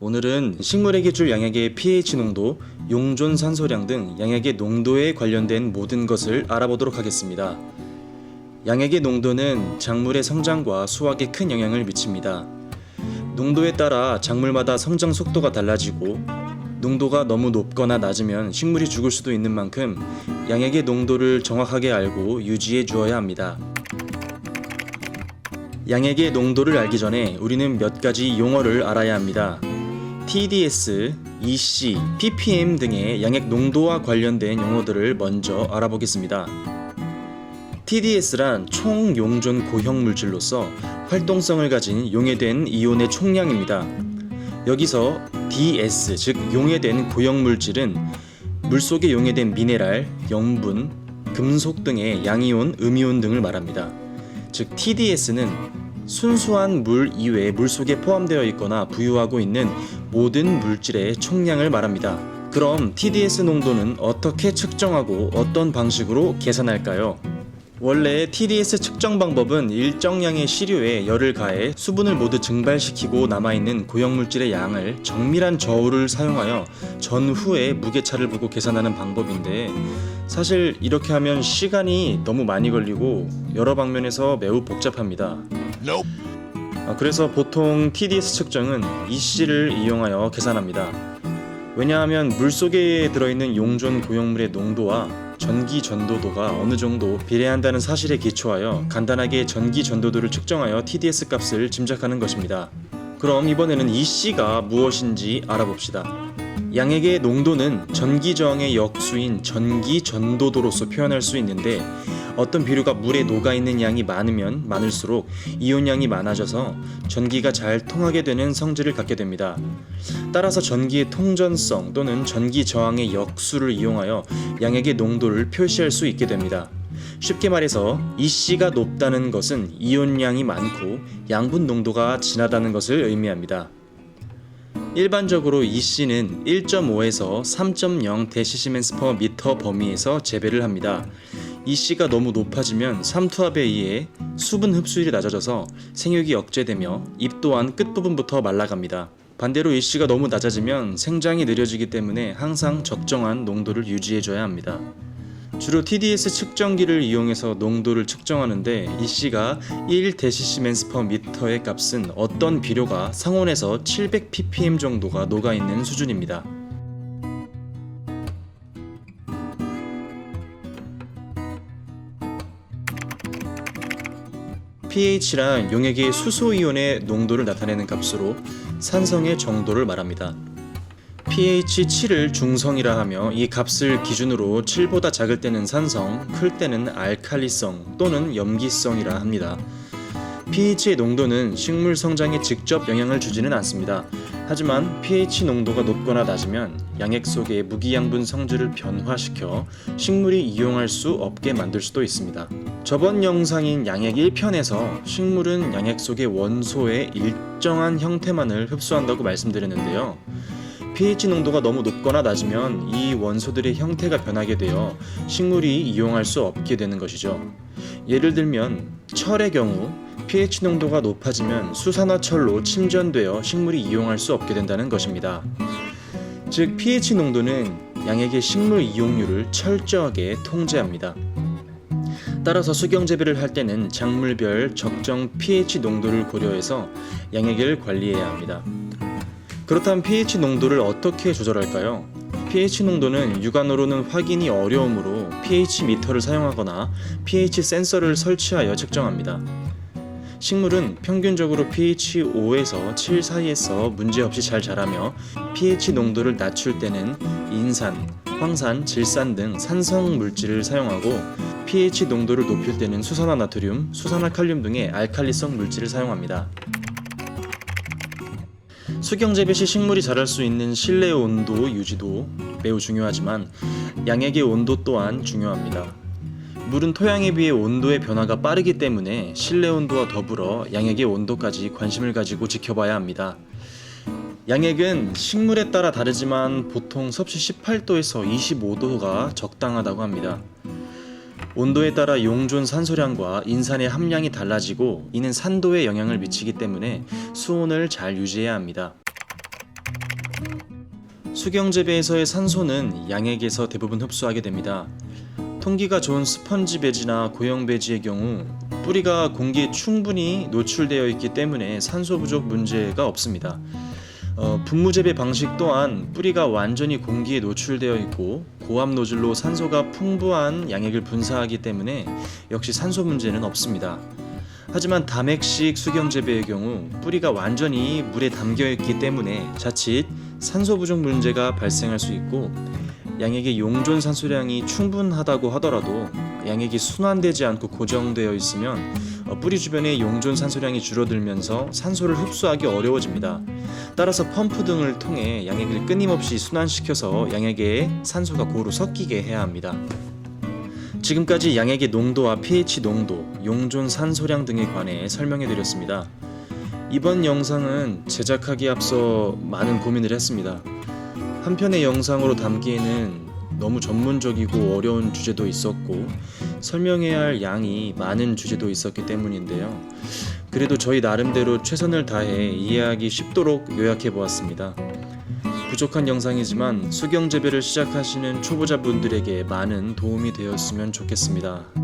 오늘은 식물에게 줄 양액의 pH 농도, 용존 산소량 등 양액의 농도에 관련된 모든 것을 알아보도록 하겠습니다. 양액의 농도는 작물의 성장과 수확에 큰 영향을 미칩니다. 농도에 따라 작물마다 성장 속도가 달라지고 농도가 너무 높거나 낮으면 식물이 죽을 수도 있는 만큼 양액의 농도를 정확하게 알고 유지해 주어야 합니다. 양액의 농도를 알기 전에 우리는 몇 가지 용어를 알아야 합니다. TDS, EC, ppm 등의 양액 농도와 관련된 용어들을 먼저 알아보겠습니다. TDS란 총용존 고형 물질로서 활동성을 가진 용해된 이온의 총량입니다. 여기서 DS, 즉 용해된 고형 물질은 물속에 용해된 미네랄, 염분, 금속 등의 양이온, 음이온 등을 말합니다. 즉 TDS는 순수한 물 이외에 물속에 포함되어 있거나 부유하고 있는 모든 물질의 총량을 말합니다. 그럼 TDS 농도는 어떻게 측정하고 어떤 방식으로 계산할까요? 원래 TDS 측정 방법은 일정량의 시료에 열을 가해 수분을 모두 증발시키고 남아있는 고형물질의 양을 정밀한 저울을 사용하여 전후에 무게차를 보고 계산하는 방법인데, 사실 이렇게 하면 시간이 너무 많이 걸리고 여러 방면에서 매우 복잡합니다. 그래서 보통 TDS 측정은 EC를 이용하여 계산합니다. 왜냐하면 물속에 들어있는 용존 고형물의 농도와 전기 전도도가 어느 정도 비례한다는 사실에 기초하여 간단하게 전기 전도도를 측정하여 TDS 값을 짐작하는 것입니다. 그럼 이번에는 EC가 무엇인지 알아봅시다. 양액의 농도는 전기 저항의 역수인 전기 전도도로서 표현할 수 있는데, 어떤 비료가 물에 녹아있는 양이 많으면 많을수록 이온량이 많아져서 전기가 잘 통하게 되는 성질을 갖게 됩니다. 따라서 전기의 통전성 또는 전기 저항의 역수를 이용하여 양액의 농도를 표시할 수 있게 됩니다. 쉽게 말해서 EC가 높다는 것은 이온량이 많고 양분 농도가 진하다는 것을 의미합니다. 일반적으로 EC는 1.5에서 3.0 dmS/m 범위에서 재배를 합니다. EC가 너무 높아지면 삼투압에 의해 수분 흡수율이 낮아져서 생육이 억제되며 잎 또한 끝부분부터 말라갑니다. 반대로 EC가 너무 낮아지면 생장이 느려지기 때문에 항상 적정한 농도를 유지해줘야 합니다. 주로 TDS 측정기를 이용해서 농도를 측정하는데, EC가 1 dmS/m의 값은 어떤 비료가 상온에서 700 ppm 정도가 녹아있는 수준입니다. pH란 용액의 수소이온의 농도를 나타내는 값으로 산성의 정도를 말합니다. pH 7을 중성이라 하며 이 값을 기준으로 7보다 작을 때는 산성, 클 때는 알칼리성 또는 염기성이라 합니다. pH의 농도는 식물 성장에 직접 영향을 주지는 않습니다. 하지만 pH 농도가 높거나 낮으면 양액 속의 무기양분 성질을 변화시켜 식물이 이용할 수 없게 만들 수도 있습니다. 저번 영상인 양액 1편에서 식물은 양액 속의 원소의 일정한 형태만을 흡수한다고 말씀드렸는데요. pH 농도가 너무 높거나 낮으면 이 원소들의 형태가 변하게 되어 식물이 이용할 수 없게 되는 것이죠. 예를 들면 철의 경우 pH 농도가 높아지면 수산화철로 침전되어 식물이 이용할 수 없게 된다는 것입니다. 즉 pH 농도는 양액의 식물 이용률을 철저하게 통제합니다. 따라서 수경 재배를 할 때는 작물별 적정 pH 농도를 고려해서 양액을 관리해야 합니다. 그렇다면 pH 농도를 어떻게 조절할까요? pH 농도는 육안으로는 확인이 어려우므로 pH 미터를 사용하거나 pH 센서를 설치하여 측정합니다. 식물은 평균적으로 pH 5에서 7 사이에서 문제없이 잘 자라며 pH 농도를 낮출 때는 인산, 황산, 질산 등 산성 물질을 사용하고, pH 농도를 높일 때는 수산화나트륨, 수산화칼륨 등의 알칼리성 물질을 사용합니다. 수경 재배 시 식물이 자랄 수 있는 실내 온도 유지도 매우 중요하지만 양액의 온도 또한 중요합니다. 물은 토양에 비해 온도의 변화가 빠르기 때문에 실내 온도와 더불어 양액의 온도까지 관심을 가지고 지켜봐야 합니다. 양액은 식물에 따라 다르지만 보통 섭씨 18도에서 25도가 적당하다고 합니다. 온도에 따라 용존 산소량과 인산의 함량이 달라지고, 이는 산도에 영향을 미치기 때문에 수온을 잘 유지해야 합니다. 수경 재배에서의 산소는 양액에서 대부분 흡수하게 됩니다. 통기가 좋은 스펀지 배지나 고형 배지의 경우 뿌리가 공기에 충분히 노출되어 있기 때문에 산소 부족 문제가 없습니다. 분무 재배 방식 또한 뿌리가 완전히 공기에 노출되어 있고 고압 노즐로 산소가 풍부한 양액을 분사하기 때문에 역시 산소 문제는 없습니다. 하지만 다맥식 수경 재배의 경우 뿌리가 완전히 물에 담겨 있기 때문에 자칫 산소 부족 문제가 발생할 수 있고, 양액의 용존 산소량이 충분하다고 하더라도 양액이 순환되지 않고 고정되어 있으면 뿌리 주변의 용존 산소량이 줄어들면서 산소를 흡수하기 어려워집니다. 따라서 펌프 등을 통해 양액을 끊임없이 순환시켜서 양액에 산소가 고루 섞이게 해야 합니다. 지금까지 양액의 농도와 pH 농도, 용존 산소량 등에 관해 설명해 드렸습니다. 이번 영상은 제작하기에 앞서 많은 고민을 했습니다. 한 편의 영상으로 담기에는 너무 전문적이고 어려운 주제도 있었고 설명해야 할 양이 많은 주제도 있었기 때문인데요. 그래도 저희 나름대로 최선을 다해 이해하기 쉽도록 요약해 보았습니다. 부족한 영상이지만 수경 재배를 시작하시는 초보자분들에게 많은 도움이 되었으면 좋겠습니다.